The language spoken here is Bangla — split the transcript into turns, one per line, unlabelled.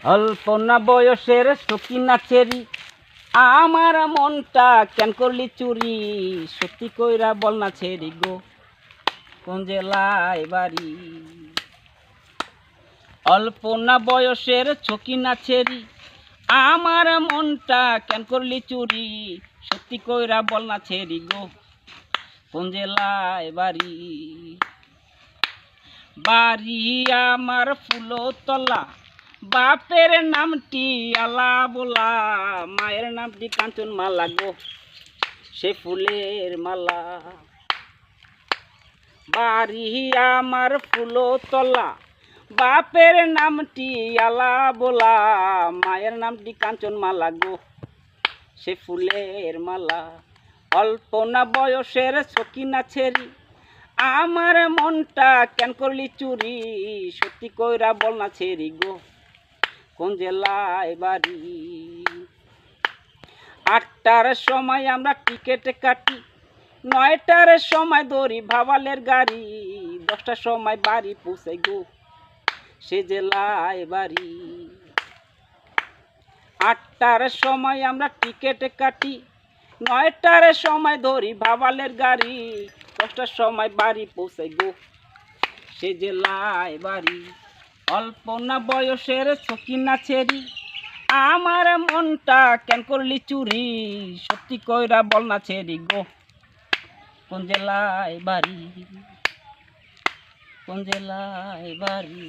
অল্প না বয়সের সকিনা চেরি, আমার মনটা কেন করলি চুরি? সত্যি কইরা বল না ছেড়ি গো, কোন জেলায় বাড়ি? অল্প না বয়সের সকিনা চেরি, আমার মনটা কেন করলি চুরি? সত্যি কইরা বল না ছেড়ি গো, কোন জেলায় বাড়ি? বাড়ি আমার ফুলতলা, বাপের নামটি আলা বোলা, মায়ের নামটি কাঞ্চন মালা গো, সে ফুলের মালা। বাড়ি আমার ফুলতলা, বাপের নামটি আলা বোলা, মায়ের নামটি কাঞ্চন মালা গো, সে ফুলের মালা। অল্প না বয়সের সকিনা ছেড়ি, আমার মনটা কেন করলি চুরি? সত্যি কইরা বল না ছেড়ি গো, কোন জেলায় বাড়ি? 8টার সময় আমরা টিকেট কাটি, 9টার সময় ধরি ভাওয়ালের গাড়ি, 10টার সময় বাড়ি পৌঁছাই গো, সে জেলায় বাড়ি। 8টার সময় আমরা টিকেট কাটি, 9টার সময় ধরি ভাওয়ালের গাড়ি, 10টার সময় বাড়ি পৌঁছাই গো, সে জেলায় বাড়ি। অল্প না বয়সের সকিনা ছেড়ি, আমার মনটা কেন করলি চুরি? সত্যি কইরা বল না ছেড়ি গো, কোন জেলায় বাড়ি? কোন জেলায় বাড়ি?